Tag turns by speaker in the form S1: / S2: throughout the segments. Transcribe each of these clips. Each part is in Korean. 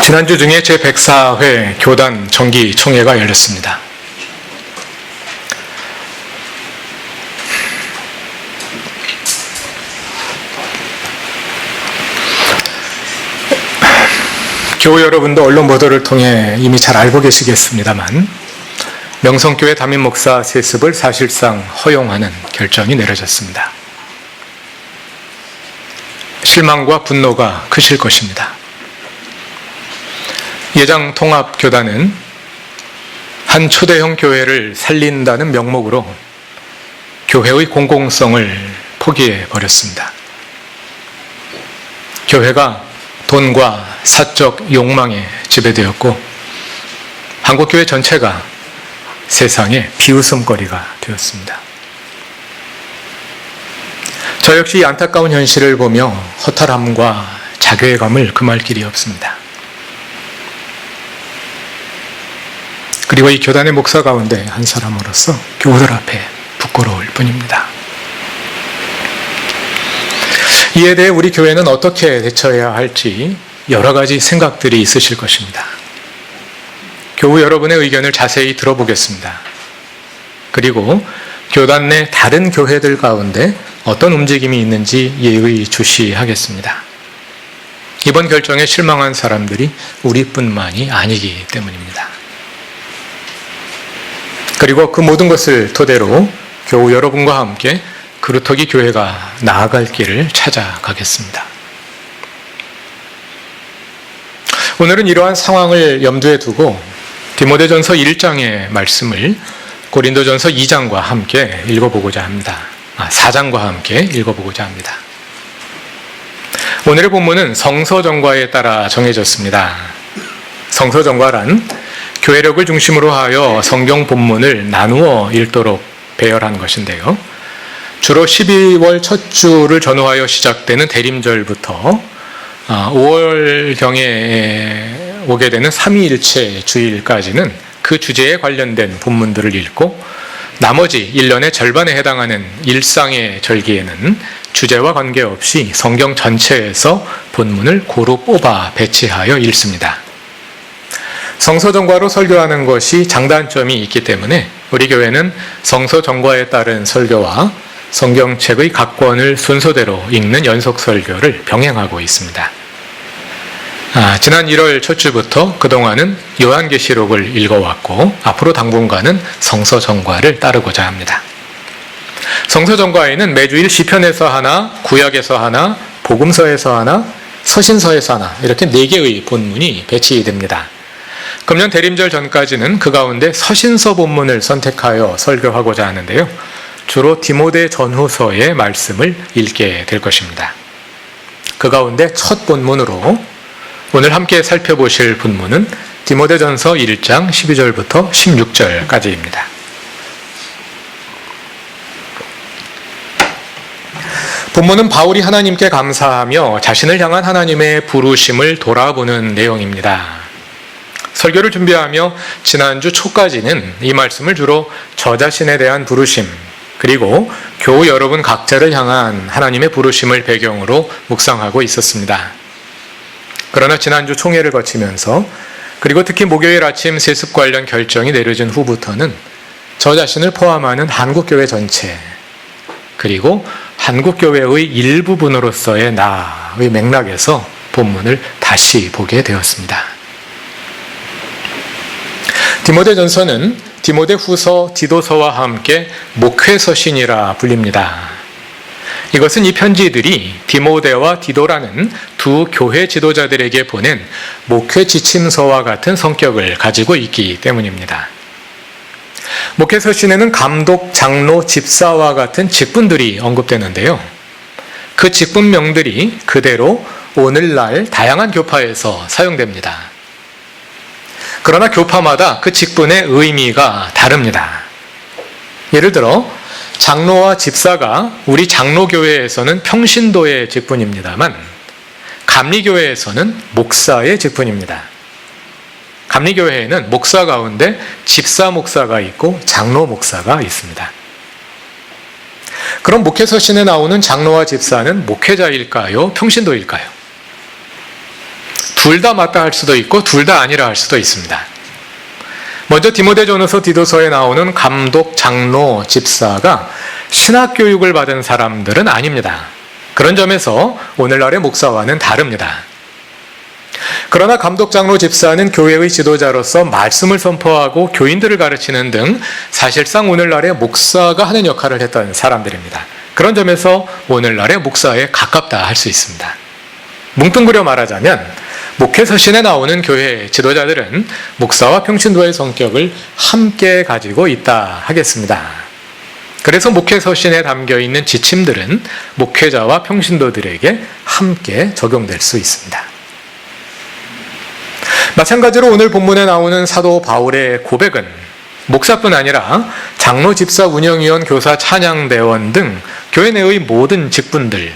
S1: 지난주 중에 제104회 교단 정기총회가 열렸습니다. 교우 여러분도 언론 보도를 통해 이미 잘 알고 계시겠습니다만 명성교회 담임 목사 세습을 사실상 허용하는 결정이 내려졌습니다. 실망과 분노가 크실 것입니다. 예장통합교단은 한 초대형 교회를 살린다는 명목으로 교회의 공공성을 포기해 버렸습니다. 교회가 돈과 사적 욕망에 지배되었고 한국교회 전체가 세상의 비웃음거리가 되었습니다. 저 역시 이 안타까운 현실을 보며 허탈함과 자괴감을 금할 길이 없습니다. 그리고 이 교단의 목사 가운데 한 사람으로서 교우들 앞에 부끄러울 뿐입니다. 이에 대해 우리 교회는 어떻게 대처해야 할지 여러 가지 생각들이 있으실 것입니다. 교우 여러분의 의견을 자세히 들어보겠습니다. 그리고 교단 내 다른 교회들 가운데 어떤 움직임이 있는지 예의주시하겠습니다. 이번 결정에 실망한 사람들이 우리뿐만이 아니기 때문입니다. 그리고 그 모든 것을 토대로 교우 여러분과 함께 그루터기 교회가 나아갈 길을 찾아가겠습니다. 오늘은 이러한 상황을 염두에 두고 디모데전서 1장의 말씀을 고린도전서 2장과 함께 읽어보고자 합니다. 4장과 함께 읽어보고자 합니다. 오늘의 본문은 성서정과에 따라 정해졌습니다. 성서정과란 교회력을 중심으로 하여 성경 본문을 나누어 읽도록 배열한 것인데요. 주로 12월 첫 주를 전후하여 시작되는 대림절부터 5월경에 오게 되는 삼위일체 주일까지는 그 주제에 관련된 본문들을 읽고 나머지 1년의 절반에 해당하는 일상의 절기에는 주제와 관계없이 성경 전체에서 본문을 고루 뽑아 배치하여 읽습니다. 성서정과로 설교하는 것이 장단점이 있기 때문에 우리 교회는 성서정과에 따른 설교와 성경책의 각 권을 순서대로 읽는 연속 설교를 병행하고 있습니다. 지난 1월 첫 주부터 그동안은 요한계시록을 읽어왔고 앞으로 당분간은 성서정과를 따르고자 합니다. 성서정과에는 매주일 시편에서 하나, 구약에서 하나, 복음서에서 하나, 서신서에서 하나 이렇게 4개의 본문이 배치됩니다. 금년 대림절 전까지는 그 가운데 서신서 본문을 선택하여 설교하고자 하는데요. 주로 디모데 전후서의 말씀을 읽게 될 것입니다. 그 가운데 첫 본문으로 오늘 함께 살펴보실 본문은 디모데전서 1장 12절부터 16절까지입니다. 본문은 바울이 하나님께 감사하며 자신을 향한 하나님의 부르심을 돌아보는 내용입니다. 설교를 준비하며 지난주 초까지는 이 말씀을 주로 저 자신에 대한 부르심 그리고 교우 여러분 각자를 향한 하나님의 부르심을 배경으로 묵상하고 있었습니다. 그러나 지난주 총회를 거치면서 그리고 특히 목요일 아침 세습 관련 결정이 내려진 후부터는 저 자신을 포함하는 한국교회 전체 그리고 한국교회의 일부분으로서의 나의 맥락에서 본문을 다시 보게 되었습니다. 디모데전서는 디모데후서, 디도서와 함께 목회서신이라 불립니다. 이것은 이 편지들이 디모데와 디도라는 두 교회 지도자들에게 보낸 목회 지침서와 같은 성격을 가지고 있기 때문입니다. 목회서신에는 감독, 장로, 집사와 같은 직분들이 언급되는데요. 그 직분명들이 그대로 오늘날 다양한 교파에서 사용됩니다. 그러나 교파마다 그 직분의 의미가 다릅니다. 예를 들어 장로와 집사가 우리 장로교회에서는 평신도의 직분입니다만 감리교회에서는 목사의 직분입니다. 감리교회에는 목사 가운데 집사 목사가 있고 장로 목사가 있습니다. 그럼 목회서신에 나오는 장로와 집사는 목회자일까요? 평신도일까요? 둘 다 맞다 할 수도 있고 둘 다 아니라 할 수도 있습니다. 먼저 디모데전서 디도서에 나오는 감독, 장로, 집사가 신학교육을 받은 사람들은 아닙니다. 그런 점에서 오늘날의 목사와는 다릅니다. 그러나 감독, 장로, 집사는 교회의 지도자로서 말씀을 선포하고 교인들을 가르치는 등 사실상 오늘날의 목사가 하는 역할을 했던 사람들입니다. 그런 점에서 오늘날의 목사에 가깝다 할 수 있습니다. 뭉뚱그려 말하자면 목회서신에 나오는 교회 지도자들은 목사와 평신도의 성격을 함께 가지고 있다 하겠습니다. 그래서 목회서신에 담겨있는 지침들은 목회자와 평신도들에게 함께 적용될 수 있습니다. 마찬가지로 오늘 본문에 나오는 사도 바울의 고백은 목사뿐 아니라 장로, 집사, 운영위원, 교사, 찬양대원 등 교회 내의 모든 직분들,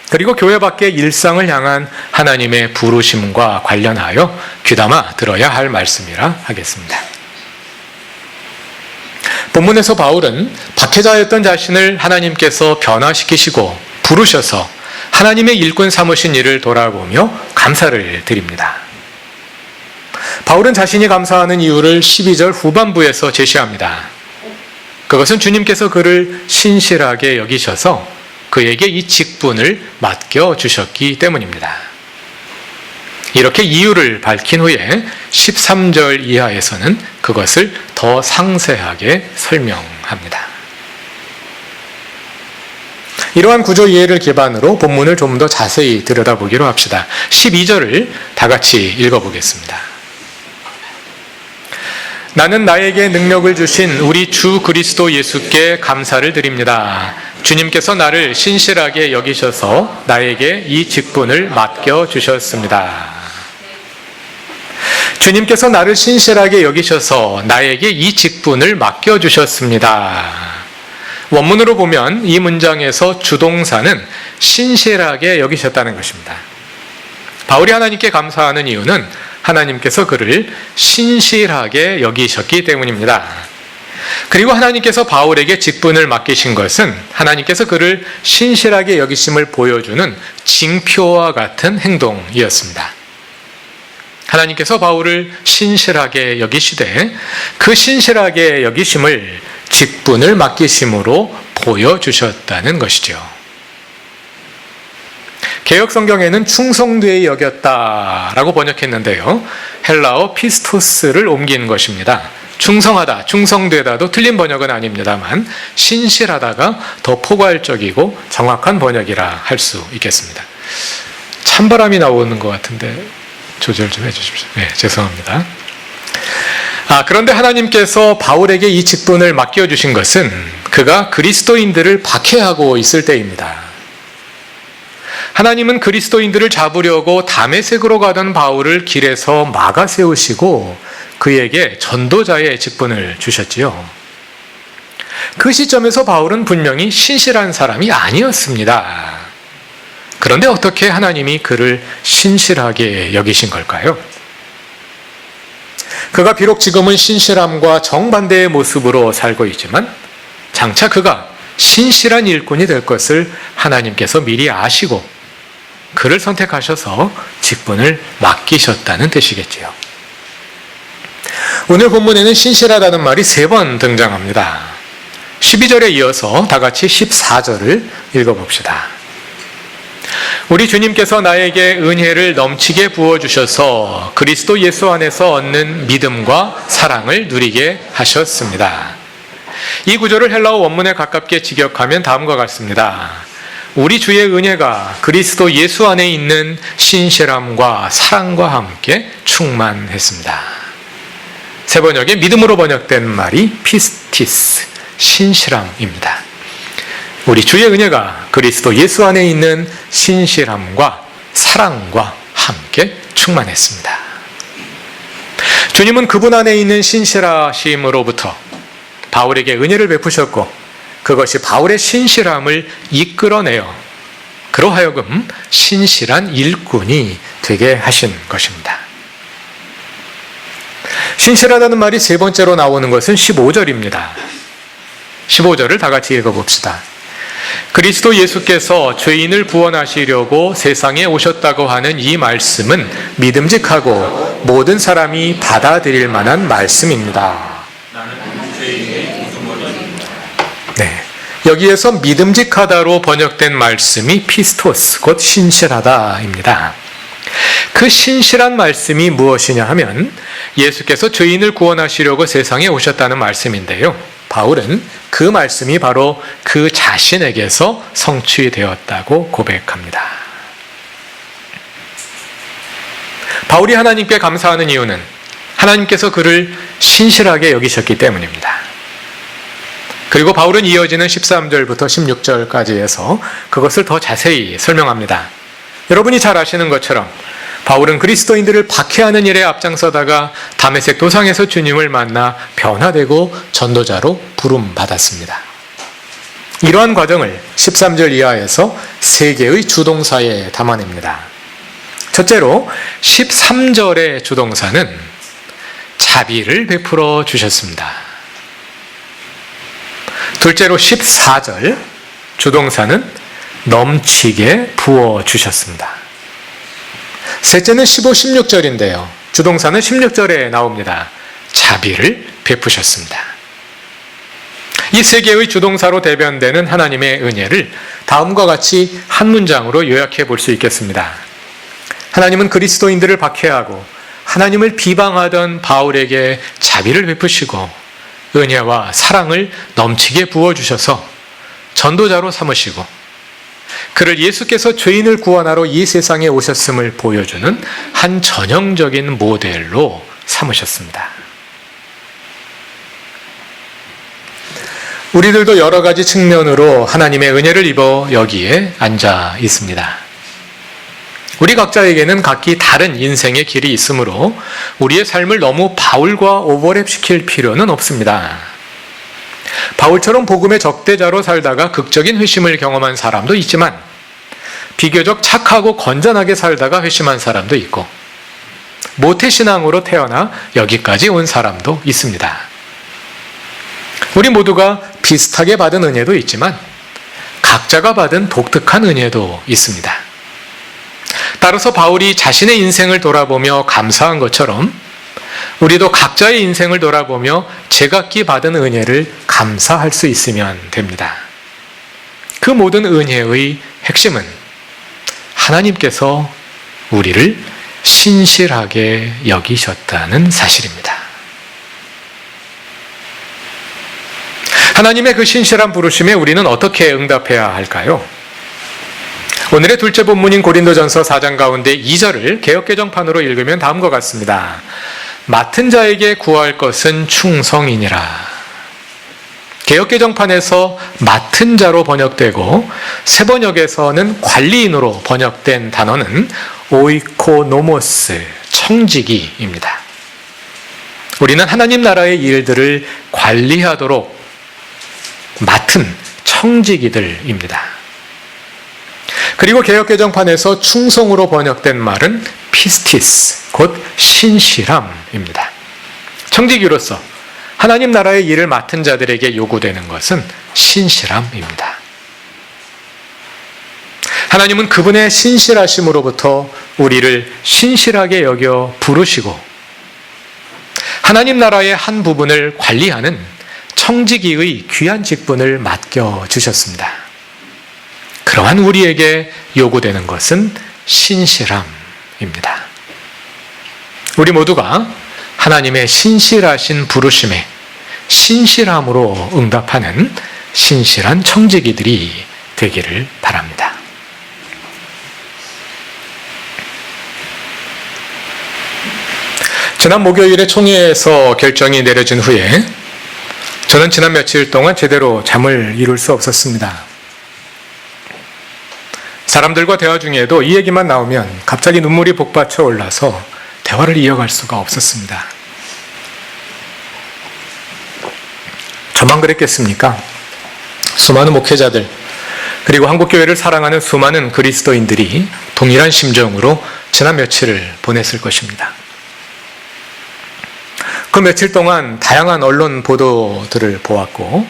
S1: 그리고 교회 밖의 일상을 향한 하나님의 부르심과 관련하여 귀담아 들어야 할 말씀이라 하겠습니다. 본문에서 바울은 박해자였던 자신을 하나님께서 변화시키시고 부르셔서 하나님의 일꾼 삼으신 일을 돌아보며 감사를 드립니다. 바울은 자신이 감사하는 이유를 12절 후반부에서 제시합니다. 그것은 주님께서 그를 신실하게 여기셔서 그에게 이 직분을 맡겨주셨기 때문입니다. 이렇게 이유를 밝힌 후에 13절 이하에서는 그것을 더 상세하게 설명합니다. 이러한 구조 이해를 기반으로 본문을 좀 더 자세히 들여다보기로 합시다. 12절을 다 같이 읽어보겠습니다. 나는 나에게 능력을 주신 우리 주 그리스도 예수께 감사를 드립니다. 주님께서 나를 신실하게 여기셔서 나에게 이 직분을 맡겨주셨습니다. 주님께서 나를 신실하게 여기셔서 나에게 이 직분을 맡겨주셨습니다. 원문으로 보면 이 문장에서 주동사는 신실하게 여기셨다는 것입니다. 바울이 하나님께 감사하는 이유는 하나님께서 그를 신실하게 여기셨기 때문입니다. 그리고 하나님께서 바울에게 직분을 맡기신 것은 하나님께서 그를 신실하게 여기심을 보여주는 징표와 같은 행동이었습니다. 하나님께서 바울을 신실하게 여기시되 그 신실하게 여기심을 직분을 맡기심으로 보여주셨다는 것이죠. 개역 성경에는 충성되이 여겼다라고 번역했는데요. 헬라어 피스토스를 옮긴 것입니다. 충성하다, 충성되다도 틀린 번역은 아닙니다만 신실하다가 더 포괄적이고 정확한 번역이라 할 수 있겠습니다. 찬바람이 나오는 것 같은데 조절 좀 해주십시오. 네, 죄송합니다. 그런데 하나님께서 바울에게 이 직분을 맡겨주신 것은 그가 그리스도인들을 박해하고 있을 때입니다. 하나님은 그리스도인들을 잡으려고 다메섹으로 가던 바울을 길에서 막아 세우시고 그에게 전도자의 직분을 주셨지요. 그 시점에서 바울은 분명히 신실한 사람이 아니었습니다. 그런데 어떻게 하나님이 그를 신실하게 여기신 걸까요? 그가 비록 지금은 신실함과 정반대의 모습으로 살고 있지만 장차 그가 신실한 일꾼이 될 것을 하나님께서 미리 아시고 그를 선택하셔서 직분을 맡기셨다는 뜻이겠지요. 오늘 본문에는 신실하다는 말이 3번 등장합니다. 12절에 이어서 다 같이 14절을 읽어봅시다. 우리 주님께서 나에게 은혜를 넘치게 부어주셔서 그리스도 예수 안에서 얻는 믿음과 사랑을 누리게 하셨습니다. 이 구절을 헬라어 원문에 가깝게 직역하면 다음과 같습니다. 우리 주의 은혜가 그리스도 예수 안에 있는 신실함과 사랑과 함께 충만했습니다. 새 번역에 믿음으로 번역된 말이 피스티스, 신실함입니다. 우리 주의 은혜가 그리스도 예수 안에 있는 신실함과 사랑과 함께 충만했습니다. 주님은 그분 안에 있는 신실하심으로부터 바울에게 은혜를 베푸셨고 그것이 바울의 신실함을 이끌어내어 그로 하여금 신실한 일꾼이 되게 하신 것입니다. 신실하다는 말이 3번째로 나오는 것은 15절입니다. 15절을 다 같이 읽어봅시다. 그리스도 예수께서 죄인을 구원하시려고 세상에 오셨다고 하는 이 말씀은 믿음직하고 모든 사람이 받아들일 만한 말씀입니다. 네. 여기에서 믿음직하다로 번역된 말씀이 피스토스, 곧 신실하다입니다. 그 신실한 말씀이 무엇이냐 하면 예수께서 죄인을 구원하시려고 세상에 오셨다는 말씀인데요. 바울은 그 말씀이 바로 그 자신에게서 성취되었다고 고백합니다. 바울이 하나님께 감사하는 이유는 하나님께서 그를 신실하게 여기셨기 때문입니다. 그리고 바울은 이어지는 13절부터 16절까지 해서 그것을 더 자세히 설명합니다. 여러분이 잘 아시는 것처럼 바울은 그리스도인들을 박해하는 일에 앞장서다가 다메섹 도상에서 주님을 만나 변화되고 전도자로 부름받았습니다. 이러한 과정을 13절 이하에서 세 개의 주동사에 담아냅니다. 첫째로 13절의 주동사는 자비를 베풀어 주셨습니다. 둘째로 14절 주동사는 넘치게 부어 주셨습니다. 셋째는 15, 16절인데요. 주동사는 16절에 나옵니다. 자비를 베푸셨습니다. 이 세 개의 주동사로 대변되는 하나님의 은혜를 다음과 같이 한 문장으로 요약해 볼 수 있겠습니다. 하나님은 그리스도인들을 박해하고 하나님을 비방하던 바울에게 자비를 베푸시고 은혜와 사랑을 넘치게 부어주셔서 전도자로 삼으시고 그를 예수께서 죄인을 구원하러 이 세상에 오셨음을 보여주는 한 전형적인 모델로 삼으셨습니다. 우리들도 여러 가지 측면으로 하나님의 은혜를 입어 여기에 앉아 있습니다. 우리 각자에게는 각기 다른 인생의 길이 있으므로 우리의 삶을 너무 바울과 오버랩시킬 필요는 없습니다. 바울처럼 복음의 적대자로 살다가 극적인 회심을 경험한 사람도 있지만 비교적 착하고 건전하게 살다가 회심한 사람도 있고 모태신앙으로 태어나 여기까지 온 사람도 있습니다. 우리 모두가 비슷하게 받은 은혜도 있지만 각자가 받은 독특한 은혜도 있습니다. 따라서 바울이 자신의 인생을 돌아보며 감사한 것처럼 우리도 각자의 인생을 돌아보며 제각기 받은 은혜를 감사할 수 있으면 됩니다. 그 모든 은혜의 핵심은 하나님께서 우리를 신실하게 여기셨다는 사실입니다. 하나님의 그 신실한 부르심에 우리는 어떻게 응답해야 할까요? 오늘의 둘째 본문인 고린도전서 4장 가운데 2절을 개역개정판으로 읽으면 다음과 같습니다. 맡은 자에게 구할 것은 충성이니라. 개역개정판에서 맡은 자로 번역되고 세번역에서는 관리인으로 번역된 단어는 오이코노모스, 청지기입니다. 우리는 하나님 나라의 일들을 관리하도록 맡은 청지기들입니다. 그리고 개역개정판에서 충성으로 번역된 말은 피스티스, 곧 신실함입니다. 청지기로서 하나님 나라의 일을 맡은 자들에게 요구되는 것은 신실함입니다. 하나님은 그분의 신실하심으로부터 우리를 신실하게 여겨 부르시고 하나님 나라의 한 부분을 관리하는 청지기의 귀한 직분을 맡겨주셨습니다. 그러한 우리에게 요구되는 것은 신실함입니다. 우리 모두가 하나님의 신실하신 부르심에 신실함으로 응답하는 신실한 청지기들이 되기를 바랍니다. 지난 목요일에 총회에서 결정이 내려진 후에 저는 지난 며칠 동안 제대로 잠을 이룰 수 없었습니다. 사람들과 대화 중에도 이 얘기만 나오면 갑자기 눈물이 복받쳐 올라서 대화를 이어갈 수가 없었습니다. 저만 그랬겠습니까? 수많은 목회자들 그리고 한국교회를 사랑하는 수많은 그리스도인들이 동일한 심정으로 지난 며칠을 보냈을 것입니다. 그 며칠 동안 다양한 언론 보도들을 보았고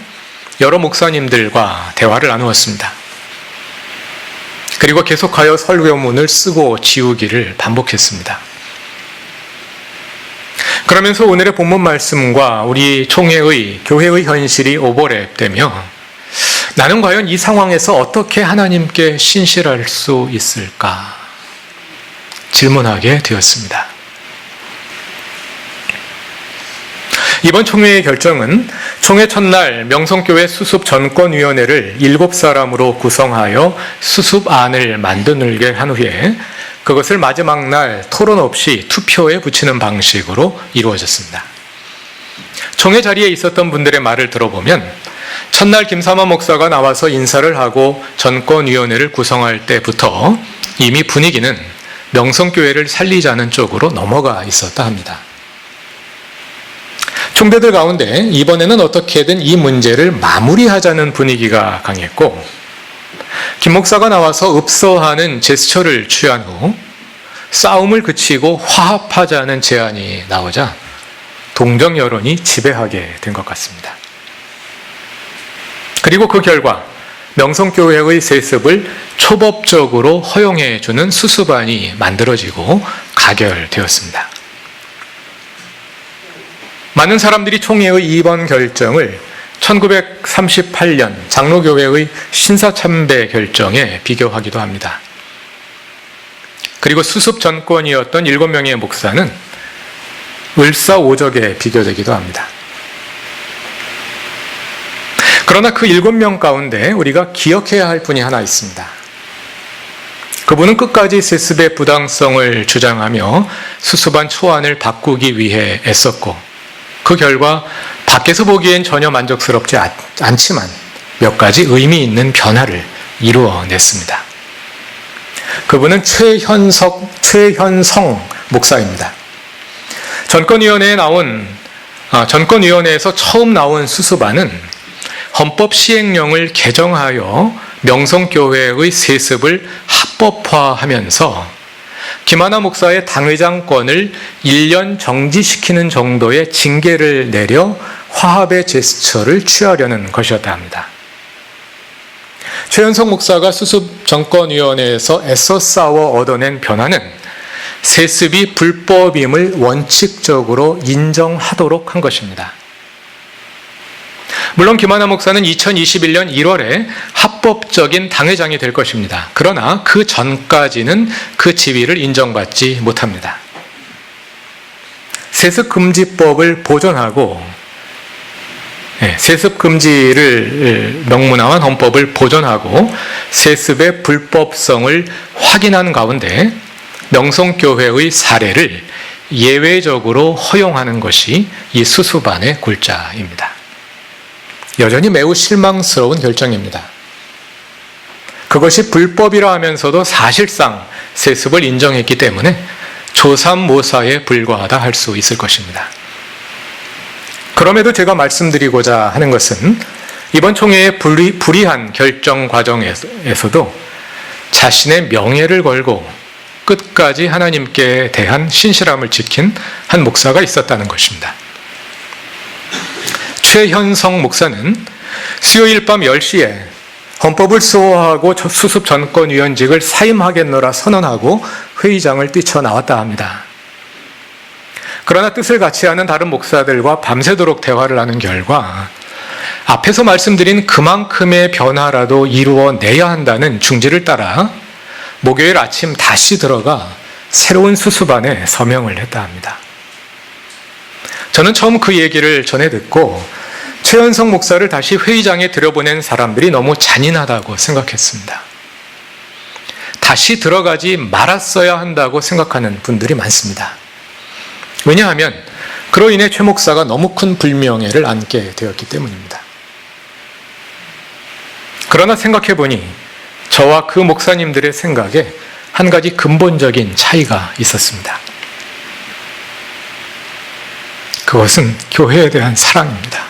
S1: 여러 목사님들과 대화를 나누었습니다. 그리고 계속하여 설교문을 쓰고 지우기를 반복했습니다. 그러면서 오늘의 본문 말씀과 우리 총회의, 교회의 현실이 오버랩되며 나는 과연 이 상황에서 어떻게 하나님께 신실할 수 있을까 질문하게 되었습니다. 이번 총회의 결정은 총회 첫날 명성교회 수습전권위원회를 7사람으로 구성하여 수습안을 만들게 한 후에 그것을 마지막 날 토론 없이 투표에 붙이는 방식으로 이루어졌습니다. 총회 자리에 있었던 분들의 말을 들어보면 첫날 김삼환 목사가 나와서 인사를 하고 전권위원회를 구성할 때부터 이미 분위기는 명성교회를 살리자는 쪽으로 넘어가 있었다 합니다. 총대들 가운데 이번에는 어떻게든 이 문제를 마무리하자는 분위기가 강했고 김 목사가 나와서 읍서하는 제스처를 취한 후 싸움을 그치고 화합하자는 제안이 나오자 동정 여론이 지배하게 된 것 같습니다. 그리고 그 결과 명성교회의 세습을 초법적으로 허용해주는 수습안이 만들어지고 가결되었습니다. 많은 사람들이 총회의 이번 결정을 1938년 장로교회의 신사참배 결정에 비교하기도 합니다. 그리고 수습 전권이었던 7명의 목사는 을사오적에 비교되기도 합니다. 그러나 그 7명 가운데 우리가 기억해야 할 분이 하나 있습니다. 그분은 끝까지 세습의 부당성을 주장하며 수습안 초안을 바꾸기 위해 애썼고 그 결과 밖에서 보기엔 전혀 만족스럽지 않지만 몇 가지 의미 있는 변화를 이루어냈습니다. 그분은 최현성 목사입니다. 전권위원회에서 처음 나온 수습안은 헌법 시행령을 개정하여 명성교회의 세습을 합법화하면서 김하나 목사의 당회장권을 1년 정지시키는 정도의 징계를 내려 화합의 제스처를 취하려는 것이었다 합니다. 최현성 목사가 수습정권위원회에서 애써 싸워 얻어낸 변화는 세습이 불법임을 원칙적으로 인정하도록 한 것입니다. 물론 김하나 목사는 2021년 1월에 합법적인 당회장이 될 것입니다. 그러나 그 전까지는 그 지위를 인정받지 못합니다. 세습금지법을 보존하고 세습금지를 명문화한 헌법을 보존하고 세습의 불법성을 확인한 가운데 명성교회의 사례를 예외적으로 허용하는 것이 이 수습안의 골자입니다. 여전히 매우 실망스러운 결정입니다. 그것이 불법이라 하면서도 사실상 세습을 인정했기 때문에 조삼모사에 불과하다 할 수 있을 것입니다. 그럼에도 제가 말씀드리고자 하는 것은 이번 총회의 불이한 결정 과정에서도 자신의 명예를 걸고 끝까지 하나님께 대한 신실함을 지킨 한 목사가 있었다는 것입니다. 최현성 목사는 수요일 밤 10시에 헌법을 수호하고 수습전권위원직을 사임하겠노라 선언하고 회의장을 뛰쳐나왔다 합니다. 그러나 뜻을 같이 하는 다른 목사들과 밤새도록 대화를 하는 결과 앞에서 말씀드린 그만큼의 변화라도 이루어내야 한다는 중지를 따라 목요일 아침 다시 들어가 새로운 수습안에 서명을 했다 합니다. 저는 처음 그 얘기를 전해 듣고 최현성 목사를 다시 회의장에 들여보낸 사람들이 너무 잔인하다고 생각했습니다. 다시 들어가지 말았어야 한다고 생각하는 분들이 많습니다. 왜냐하면 그로 인해 최 목사가 너무 큰 불명예를 안게 되었기 때문입니다. 그러나 생각해보니 저와 그 목사님들의 생각에 한 가지 근본적인 차이가 있었습니다. 그것은 교회에 대한 사랑입니다.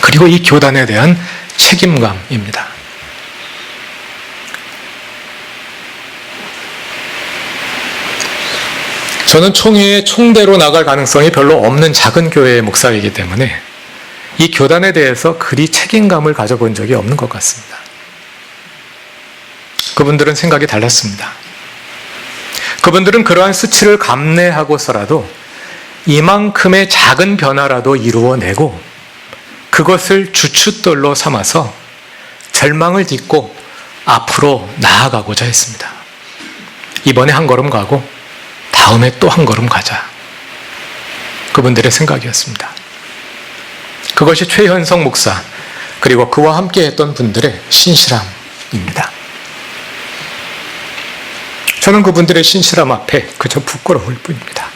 S1: 그리고 이 교단에 대한 책임감입니다. 저는 총회에 총대로 나갈 가능성이 별로 없는 작은 교회의 목사이기 때문에 이 교단에 대해서 그리 책임감을 가져본 적이 없는 것 같습니다. 그분들은 생각이 달랐습니다. 그분들은 그러한 수치를 감내하고서라도 이만큼의 작은 변화라도 이루어내고 그것을 주춧돌로 삼아서 절망을 딛고 앞으로 나아가고자 했습니다. 이번에 한 걸음 가고 다음에 또 한 걸음 가자. 그분들의 생각이었습니다. 그것이 최현성 목사 그리고 그와 함께 했던 분들의 신실함입니다. 저는 그분들의 신실함 앞에 그저 부끄러울 뿐입니다.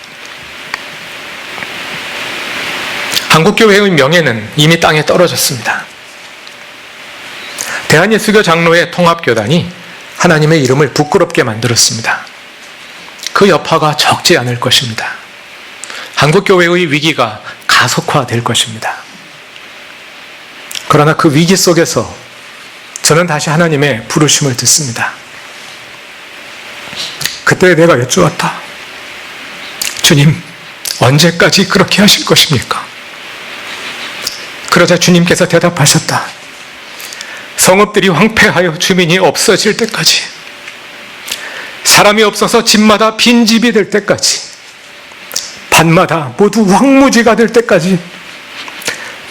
S1: 한국교회의 명예는 이미 땅에 떨어졌습니다. 대한예수교 장로회 통합교단이 하나님의 이름을 부끄럽게 만들었습니다. 그 여파가 적지 않을 것입니다. 한국교회의 위기가 가속화될 것입니다. 그러나 그 위기 속에서 저는 다시 하나님의 부르심을 듣습니다. 그때 내가 여쭈었다. 주님, 언제까지 그렇게 하실 것입니까? 그러자 주님께서 대답하셨다. 성읍들이 황폐하여 주민이 없어질 때까지, 사람이 없어서 집마다 빈집이 될 때까지, 밭마다 모두 황무지가 될 때까지,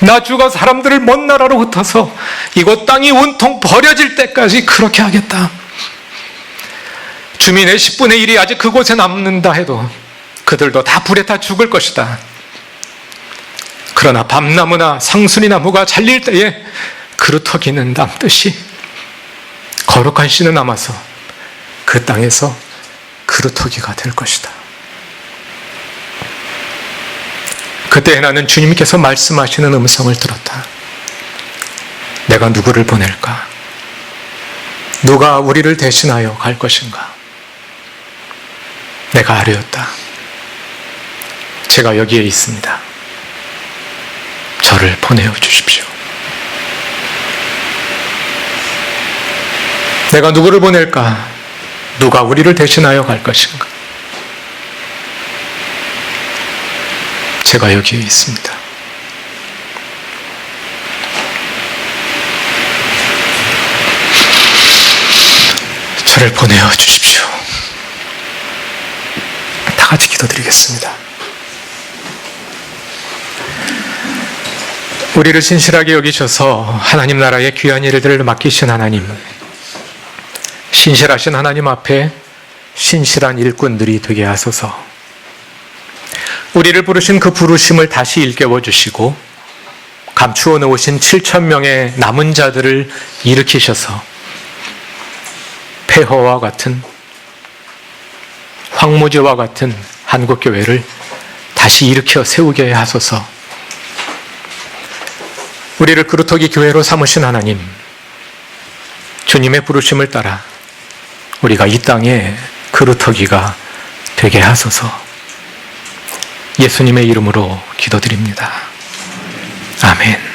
S1: 나주가 사람들을 먼 나라로 흩어서 이곳 땅이 온통 버려질 때까지 그렇게 하겠다. 주민의 10분의 1이 아직 그곳에 남는다 해도 그들도 다 불에 타 죽을 것이다. 그러나 밤나무나 상수리나무가 잘릴 때에 그루터기는 남듯이 거룩한 씨는 남아서 그 땅에서 그루터기가 될 것이다. 그때 나는 주님께서 말씀하시는 음성을 들었다. 내가 누구를 보낼까? 누가 우리를 대신하여 갈 것인가? 내가 아뢰었다. 제가 여기에 있습니다. 저를 보내어 주십시오. 내가 누구를 보낼까? 누가 우리를 대신하여 갈 것인가? 제가 여기에 있습니다. 저를 보내어 주십시오. 다 같이 기도드리겠습니다. 우리를 신실하게 여기셔서 하나님 나라의 귀한 일들을 맡기신 하나님, 신실하신 하나님 앞에 신실한 일꾼들이 되게 하소서. 우리를 부르신 그 부르심을 다시 일깨워 주시고 감추어 놓으신 7,000명의 남은 자들을 일으키셔서 폐허와 같은 황무지와 같은 한국교회를 다시 일으켜 세우게 하소서. 우리를 그루터기 교회로 삼으신 하나님, 주님의 부르심을 따라 우리가 이 땅에 그루터기가 되게 하소서. 예수님의 이름으로 기도드립니다. 아멘.